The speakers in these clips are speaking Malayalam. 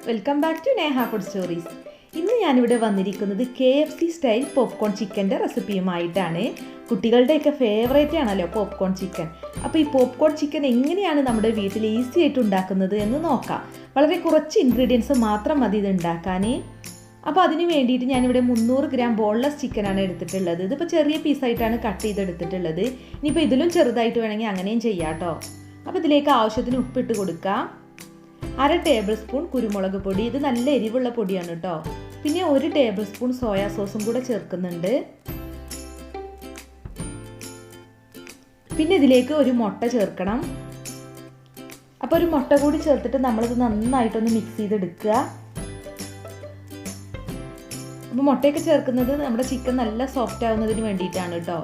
Welcome back to Neha food stories. ഇന്ന് ഞാനിവിടെ വന്നിരിക്കുന്നത് KFC സ്റ്റൈൽ പോപ്കോൺ ചിക്കൻ്റെ റെസിപ്പിയുമായിട്ടാണ്. കുട്ടികളുടെയൊക്കെ ഫേവറേറ്റ് ആണല്ലോ പോപ്കോൺ ചിക്കൻ. അപ്പോൾ ഈ പോപ്കോൺ ചിക്കൻ എങ്ങനെയാണ് നമ്മുടെ വീട്ടിൽ ഈസി ആയിട്ട് ഉണ്ടാക്കുന്നത് എന്ന് നോക്കാം. വളരെ കുറച്ച് ഇൻഗ്രീഡിയൻസ് മാത്രം മതി ഇത് ഉണ്ടാക്കാൻ. അപ്പോൾ അതിന് വേണ്ടിയിട്ട് ഞാനിവിടെ 300 ഗ്രാം ബോൺലെസ് ചിക്കനാണ് എടുത്തിട്ടുള്ളത്. ഇതിപ്പോൾ ചെറിയ പീസായിട്ടാണ് കട്ട് ചെയ്തെടുത്തിട്ടുള്ളത്. ഇനിയിപ്പോൾ ഇതിലും ചെറുതായിട്ട് വേണമെങ്കിൽ അങ്ങനെയും ചെയ്യാം കേട്ടോ. അപ്പോൾ ഇതിലേക്ക് ആവശ്യത്തിന് ഉപ്പിട്ട് കൊടുക്കാം. 1/2 ടേബിൾ സ്പൂൺ കുരുമുളക് പൊടി, ഇത് നല്ല എരിവുള്ള പൊടിയാണ് കേട്ടോ. പിന്നെ 1 ടേബിൾ സ്പൂൺ സോയാ സോസും കൂടെ ചേർക്കുന്നുണ്ട്. പിന്നെ ഇതിലേക്ക് ഒരു മുട്ട ചേർക്കണം. അപ്പോൾ ഒരു മുട്ട കൂടി ചേർത്തിട്ട് നമ്മളിത് നന്നായിട്ടൊന്ന് മിക്സ് ചെയ്തെടുക്കുക. അപ്പോൾ മുട്ടയൊക്കെ ചേർക്കുന്നത് നമ്മുടെ ചിക്കൻ നല്ല സോഫ്റ്റ് ആവുന്നതിന് വേണ്ടിയിട്ടാണ് കേട്ടോ.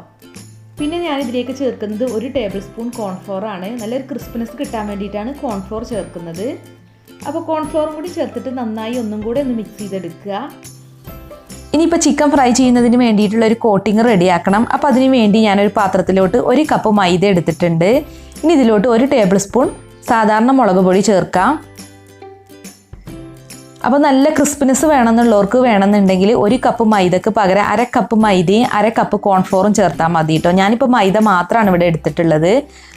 പിന്നെ ഞാനിതിലേക്ക് ചേർക്കുന്നത് 1 ടേബിൾ സ്പൂൺ കോൺഫ്ലോർ ആണ്. നല്ലൊരു ക്രിസ്പിനെസ് കിട്ടാൻ വേണ്ടിയിട്ടാണ് കോൺഫ്ലോർ ചേർക്കുന്നത്. അപ്പോൾ കോൺഫ്ലോറും കൂടി ചേർത്തിട്ട് നന്നായി ഒന്നും കൂടെ ഒന്ന് മിക്സ് ചെയ്തെടുക്കുക. ഇനിയിപ്പോൾ ചിക്കൻ ഫ്രൈ ചെയ്യുന്നതിന് വേണ്ടിയിട്ടുള്ള ഒരു കോട്ടിങ് റെഡിയാക്കണം. അപ്പോൾ അതിന് വേണ്ടി ഞാനൊരു പാത്രത്തിലോട്ട് 1 കപ്പ് മൈദ എടുത്തിട്ടുണ്ട്. ഇനി ഇതിലോട്ട് 1 ടേബിൾ സ്പൂൺ സാധാരണ മുളക് പൊടി ചേർക്കാം. അപ്പോൾ നല്ല ക്രിസ്പിനെസ് വേണമെന്നുണ്ടെങ്കിൽ 1 കപ്പ് മൈദക്ക് പകരം 1/2 കപ്പ് മൈദയും 1/2 കപ്പ് കോൺഫ്ലോറും ചേർത്താൽ മതി കേട്ടോ. ഞാനിപ്പോൾ മൈദ മാത്രമാണ് ഇവിടെ എടുത്തിട്ടുള്ളത്.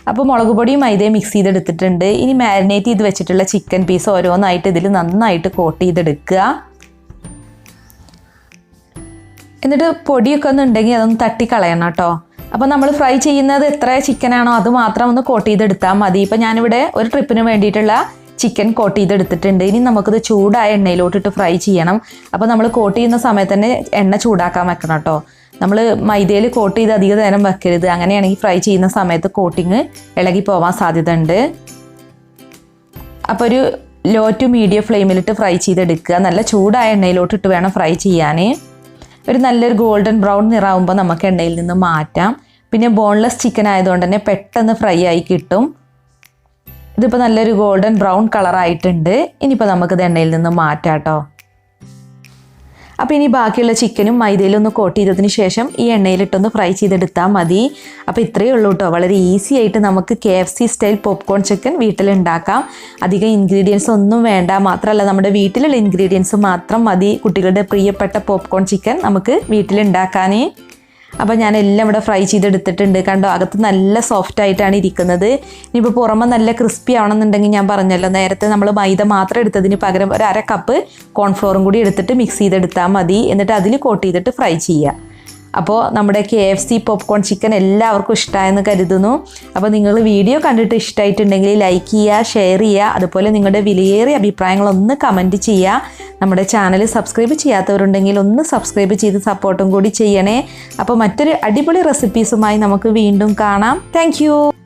അപ്പോൾ മുളക് പൊടിയും മൈദയും മിക്സ് ചെയ്തെടുത്തിട്ടുണ്ട്. ഇനി മാരിനേറ്റ് ചെയ്ത് വെച്ചിട്ടുള്ള ചിക്കൻ പീസ് ഓരോന്നായിട്ട് ഇതിൽ നന്നായിട്ട് കോട്ട് ചെയ്തെടുക്കുക. എന്നിട്ട് പൊടിയൊക്കെ ഒന്നുണ്ടെങ്കിൽ അതൊന്ന് തട്ടിക്കളയണം കേട്ടോ. അപ്പോൾ നമ്മൾ ഫ്രൈ ചെയ്യുന്നത് എത്ര ചിക്കനാണോ അത് മാത്രം ഒന്ന് കോട്ട് ചെയ്തെടുത്താൽ മതി. ഇപ്പോൾ ഞാനിവിടെ ഒരു ട്രിപ്പിന് വേണ്ടിയിട്ടുള്ള ചിക്കൻ കോട്ട് ചെയ്തെടുത്തിട്ടുണ്ട്. ഇനി നമുക്കിത് ചൂടായ എണ്ണയിലോട്ടിട്ട് ഫ്രൈ ചെയ്യണം. അപ്പോൾ നമ്മൾ കോട്ട് ചെയ്യുന്ന സമയത്ത് തന്നെ എണ്ണ ചൂടാക്കാൻ വെക്കണം കേട്ടോ. നമ്മൾ മൈദയിൽ കോട്ട് ചെയ്ത് അധിക നേരം വെക്കരുത്. അങ്ങനെയാണെങ്കിൽ ഫ്രൈ ചെയ്യുന്ന സമയത്ത് കോട്ടിങ് ഇളകി പോവാൻ സാധ്യത ഉണ്ട്. അപ്പോൾ ഒരു ലോ ടു മീഡിയം ഫ്ലെയിമിലിട്ട് ഫ്രൈ ചെയ്തെടുക്കുക. നല്ല ചൂടായ എണ്ണയിലോട്ടിട്ട് വേണം ഫ്രൈ ചെയ്യാൻ. ഒരു നല്ലൊരു ഗോൾഡൻ ബ്രൗൺ നിറാവുമ്പോൾ നമുക്ക് എണ്ണയിൽ നിന്ന് മാറ്റാം. പിന്നെ ബോൺലെസ് ചിക്കൻ ആയതുകൊണ്ട് തന്നെ പെട്ടെന്ന് ഫ്രൈ ആയി കിട്ടും. ഇതിപ്പോൾ നല്ലൊരു ഗോൾഡൻ ബ്രൗൺ കളറായിട്ടുണ്ട്. ഇനിയിപ്പോൾ നമുക്കിത് എണ്ണയിൽ നിന്ന് മാറ്റാം കേട്ടോ. അപ്പോൾ ഇനി ബാക്കിയുള്ള ചിക്കനും മൈദയിലൊന്ന് കോട്ട് ചെയ്തതിന് ശേഷം ഈ എണ്ണയിലിട്ടൊന്ന് ഫ്രൈ ചെയ്തെടുത്താൽ മതി. അപ്പോൾ ഇത്രയേ ഉള്ളൂ കേട്ടോ. വളരെ ഈസി ആയിട്ട് നമുക്ക് KFC സ്റ്റൈൽ പോപ്കോൺ ചിക്കൻ വീട്ടിലുണ്ടാക്കാം. അധികം ഇൻഗ്രീഡിയൻസ് ഒന്നും വേണ്ട. മാത്രമല്ല നമ്മുടെ വീട്ടിലുള്ള ഇൻഗ്രീഡിയൻസ് മാത്രം മതി കുട്ടികളുടെ പ്രിയപ്പെട്ട പോപ്കോൺ ചിക്കൻ നമുക്ക് വീട്ടിലുണ്ടാക്കാൻ. അപ്പോൾ ഞാൻ എല്ലാം ഇവിടെ ഫ്രൈ ചെയ്തെടുത്തിട്ടുണ്ട്. കണ്ടോ, അകത്ത് നല്ല സോഫ്റ്റ് ആയിട്ടാണ് ഇരിക്കുന്നത്. ഇനിയിപ്പോൾ പുറമെ നല്ല ക്രിസ്പി ആവണമെന്നുണ്ടെങ്കിൽ ഞാൻ പറഞ്ഞല്ലോ, നേരത്തെ നമ്മൾ മൈദ മാത്രം എടുത്തതിന് പകരം ഒരു 1/2 കപ്പ് കോൺഫ്ലോറും കൂടി എടുത്തിട്ട് മിക്സ് ചെയ്തെടുത്താൽ മതി. എന്നിട്ട് അതിൽ കോട്ട് ചെയ്തിട്ട് ഫ്രൈ ചെയ്യുക. അപ്പോൾ നമ്മുടെ KFC പോപ്കോൺ ചിക്കൻ എല്ലാവർക്കും ഇഷ്ടമായെന്ന് കരുതുന്നു. അപ്പോൾ നിങ്ങൾ വീഡിയോ കണ്ടിട്ട് ഇഷ്ടമായിട്ടുണ്ടെങ്കിൽ ലൈക്ക് ചെയ്യുക, ഷെയർ ചെയ്യുക. അതുപോലെ നിങ്ങളുടെ വിലയേറിയ അഭിപ്രായങ്ങളൊന്ന് കമൻറ്റ് ചെയ്യുക. നമ്മുടെ ചാനൽ സബ്സ്ക്രൈബ് ചെയ്യാത്തവരുണ്ടെങ്കിൽ ഒന്ന് സബ്സ്ക്രൈബ് ചെയ്ത് സപ്പോർട്ടും കൂടി ചെയ്യണേ. അപ്പോൾ മറ്റൊരു അടിപൊളി റെസിപ്പീസുമായി നമുക്ക് വീണ്ടും കാണാം. താങ്ക്